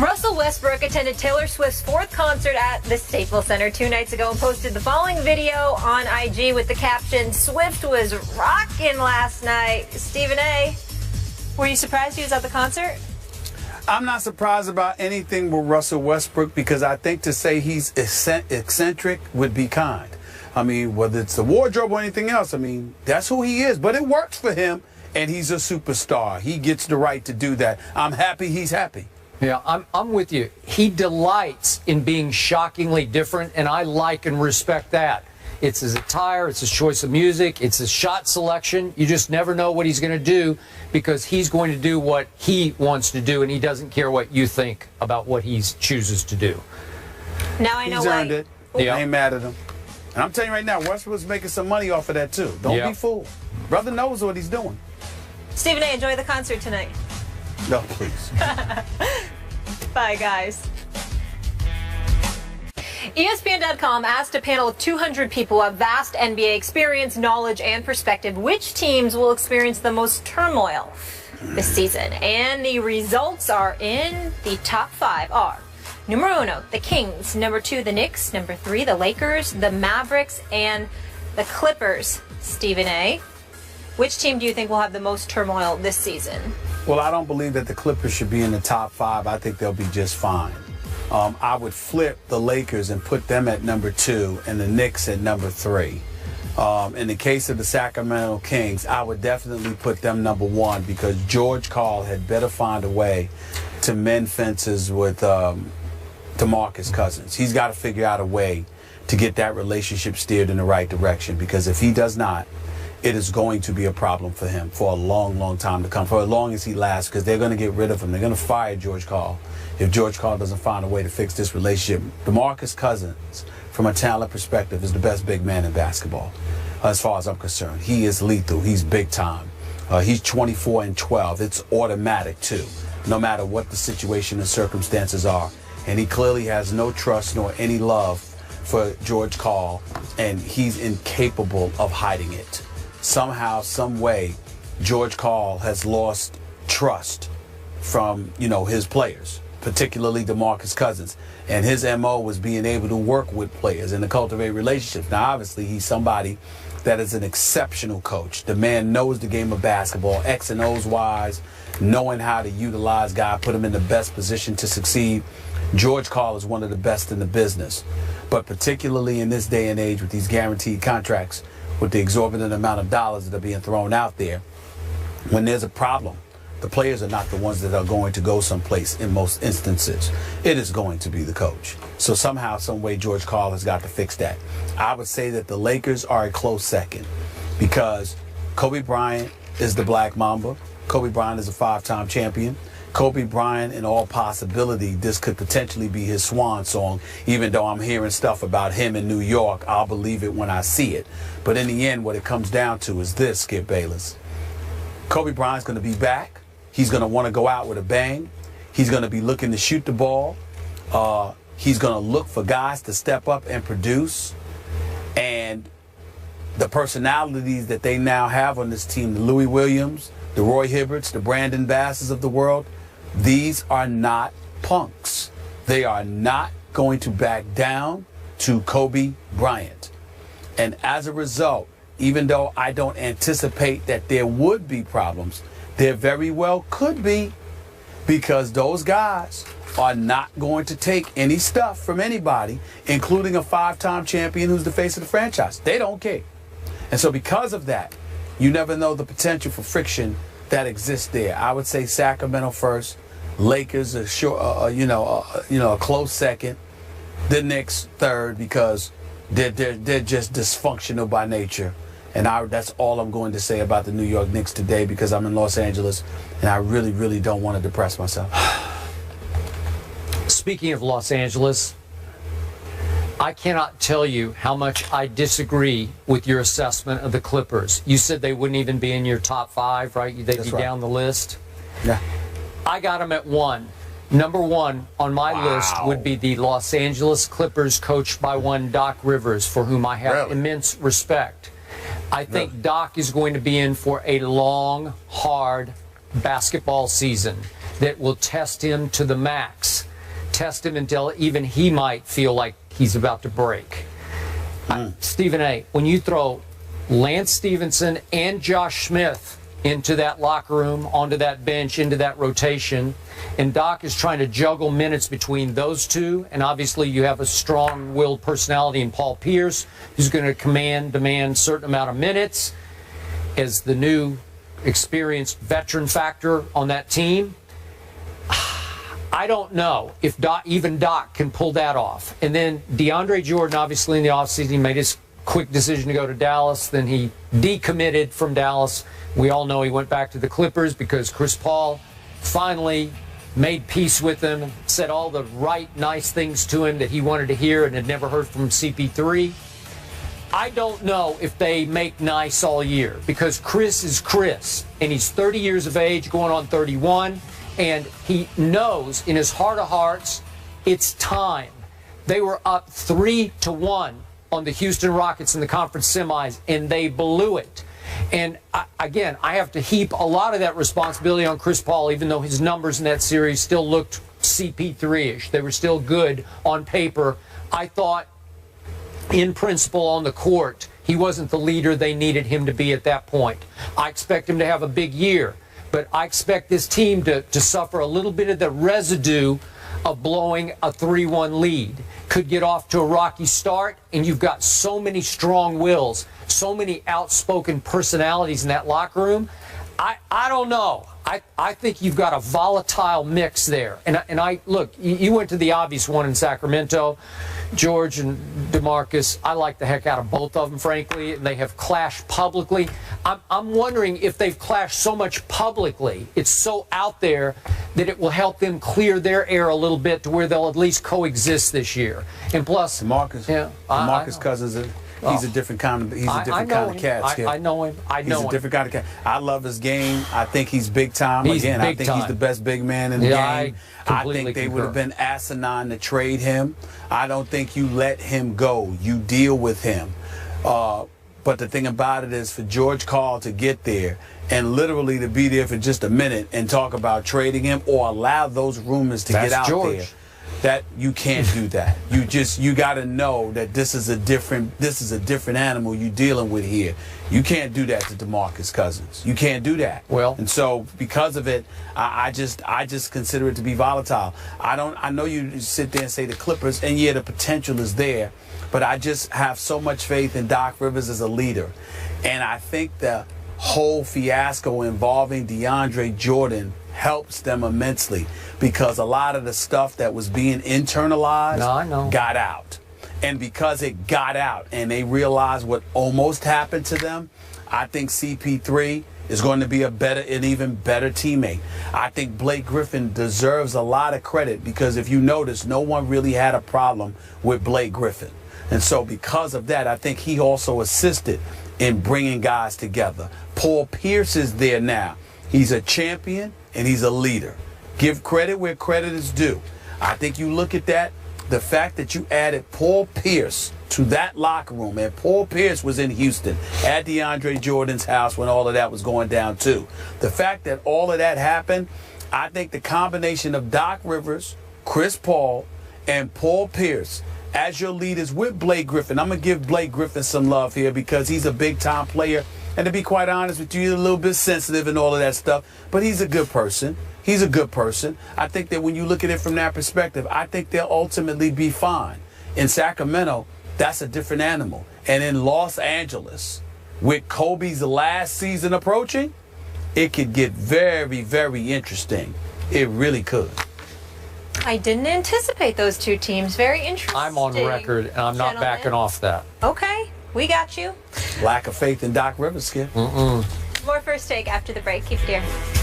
Russell Westbrook attended Taylor Swift's 4th concert at the Staples Center 2 nights ago and posted the following video on IG with the caption, "Swift was rocking last night." Stephen A., were you surprised he was at the concert? I'm not surprised about anything with Russell Westbrook because I think to say he's eccentric would be kind. I mean, whether it's the wardrobe or anything else, I mean, that's who he is. But it works for him, and he's a superstar. He gets the right to do that. I'm happy he's happy. Yeah, I'm with you. He delights in being shockingly different, and I like and respect that. It's his attire, it's his choice of music, it's his shot selection. You just never know what he's going to do because he's going to do what he wants to do, and he doesn't care what you think about what he chooses to do. Now I know he's earned it. Yeah. I ain't mad at him. And I'm telling you right now, Westbrook's making some money off of that, too. Don't be fooled. Brother knows what he's doing. Stephen A., enjoy the concert tonight. No, please. Bye, guys. ESPN.com asked a panel of 200 people of vast NBA experience, knowledge, and perspective which teams will experience the most turmoil this season. And the results are in. The top 5 are numero uno, the Kings, number 2, the Knicks, number 3, the Lakers, the Mavericks, and the Clippers. Stephen A., which team do you think will have the most turmoil this season? Well, I don't believe that the Clippers should be in the top 5. I think they'll be just fine. I would flip the Lakers and put them at number 2 and the Knicks at number 3. In the case of the Sacramento Kings, I would definitely put them number 1 because George Karl had better find a way to mend fences with DeMarcus Cousins. He's got to figure out a way to get that relationship steered in the right direction because if he does not, it is going to be a problem for him for a long, long time to come, for as long as he lasts, because they're going to get rid of him. They're going to fire George Karl if George Karl doesn't find a way to fix this relationship. DeMarcus Cousins, from a talent perspective, is the best big man in basketball, as far as I'm concerned. He is lethal. He's big time. He's 24 and 12. It's automatic, too, no matter what the situation and circumstances are. And he clearly has no trust nor any love for George Karl, and he's incapable of hiding it. Somehow, some way, George Karl has lost trust from, his players, particularly DeMarcus Cousins. And his MO was being able to work with players and to cultivate relationships. Now, obviously, he's somebody that is an exceptional coach. The man knows the game of basketball, X and O's wise, knowing how to utilize guys, put him in the best position to succeed. George Karl is one of the best in the business. But particularly in this day and age with these guaranteed contracts, with the exorbitant amount of dollars that are being thrown out there, when there's a problem, the players are not the ones that are going to go someplace in most instances. It is going to be the coach. So somehow, some way, George Karl has got to fix that. I would say that the Lakers are a close second because Kobe Bryant is the Black Mamba. Kobe Bryant is a 5-time champion. Kobe Bryant, in all possibility, this could potentially be his swan song. Even though I'm hearing stuff about him in New York, I'll believe it when I see it. But in the end, what it comes down to is this, Skip Bayless. Kobe Bryant's going to be back. He's going to want to go out with a bang. He's going to be looking to shoot the ball. He's going to look for guys to step up and produce. And the personalities that they now have on this team, the Louis Williams, the Roy Hibberts, the Brandon Basses of the world, these are not punks. They are not going to back down to Kobe Bryant. And as a result, even though I don't anticipate that there would be problems, there very well could be, because those guys are not going to take any stuff from anybody, including a 5-time champion who's the face of the franchise. They don't care. And so because of that, you never know the potential for friction that exists there. I would say Sacramento first, Lakers a close second, the Knicks third because they're just dysfunctional by nature. And that's all I'm going to say about the New York Knicks today because I'm in Los Angeles and I really, really don't want to depress myself. Speaking of Los Angeles, I cannot tell you how much I disagree with your assessment of the Clippers. You said they wouldn't even be in your top 5, right? They'd be down the list. Yeah. I got them at 1. Number 1 on my list would be the Los Angeles Clippers coached by one Doc Rivers, for whom I have immense respect. I think Doc is going to be in for a long, hard basketball season that will test him to the max. test him until even he might feel like he's about to break. Stephen A., when you throw Lance Stevenson and Josh Smith into that locker room, onto that bench, into that rotation, and Doc is trying to juggle minutes between those two, and obviously you have a strong-willed personality in Paul Pierce, who's going to demand a certain amount of minutes as the new experienced veteran factor on that team. I don't know if even Doc can pull that off. And then DeAndre Jordan, obviously in the offseason, he made his quick decision to go to Dallas. Then he decommitted from Dallas. We all know he went back to the Clippers because Chris Paul finally made peace with him, said all the right, nice things to him that he wanted to hear and had never heard from CP3. I don't know if they make nice all year because Chris is Chris, and he's 30 years of age, going on 31. And he knows in his heart of hearts, it's time. They were up 3-1 on the Houston Rockets in the conference semis, and they blew it. And again, I have to heap a lot of that responsibility on Chris Paul, even though his numbers in that series still looked CP3-ish. They were still good on paper. I thought, in principle, on the court, he wasn't the leader they needed him to be at that point. I expect him to have a big year. But I expect this team to suffer a little bit of the residue of blowing a 3-1 lead. Could get off to a rocky start, and you've got so many strong wills, so many outspoken personalities in that locker room. I don't know. I think you've got a volatile mix there. And I look, you went to the obvious one in Sacramento. George and DeMarcus, I like the heck out of both of them, frankly, and they have clashed publicly. I'm wondering if they've clashed so much publicly, it's so out there, that it will help them clear their air a little bit to where they'll at least coexist this year. And plus, DeMarcus Cousins, he's a different kind of cat. Skip. I know him. He's a different kind of cat. I love his game. I think he's big time. He's I think he's the best big man in the game. I think they concur. would have been asinine to trade him. I don't think you let him go. You deal with him. But the thing about it is, for George Karl to get there and literally to be there for just a minute and talk about trading him or allow those rumors to get out there, that you can't do that. You got to know that this is a different animal you're dealing with here. You can't do that to DeMarcus Cousins. You can't do that. Well, and so because of it, I just consider it to be volatile. I know you sit there and say the Clippers, and yeah, the potential is there, but I just have so much faith in Doc Rivers as a leader, and I think the whole fiasco involving DeAndre Jordan helps them immensely because a lot of the stuff that was being internalized got out. And because it got out and they realized what almost happened to them, I think CP3 is going to be an even better teammate. I think Blake Griffin deserves a lot of credit because if you notice, no one really had a problem with Blake Griffin. And so because of that, I think he also assisted in bringing guys together. Paul Pierce is there now. He's a champion and he's a leader. Give credit where credit is due. I think you look at that, the fact that you added Paul Pierce to that locker room, and Paul Pierce was in Houston at DeAndre Jordan's house when all of that was going down too. The fact that all of that happened, I think the combination of Doc Rivers, Chris Paul, and Paul Pierce as your leaders with Blake Griffin. I'm going to give Blake Griffin some love here because he's a big-time player. And to be quite honest with you, he's a little bit sensitive and all of that stuff. But he's a good person. He's a good person. I think that when you look at it from that perspective, I think they'll ultimately be fine. In Sacramento, that's a different animal. And in Los Angeles, with Kobe's last season approaching, it could get very, very interesting. It really could. I didn't anticipate those two teams. Very interesting. I'm on record, and I'm not backing off that. Okay, we got you. Lack of faith in Doc Rivers, Skip. More First Take after the break. Keep it here.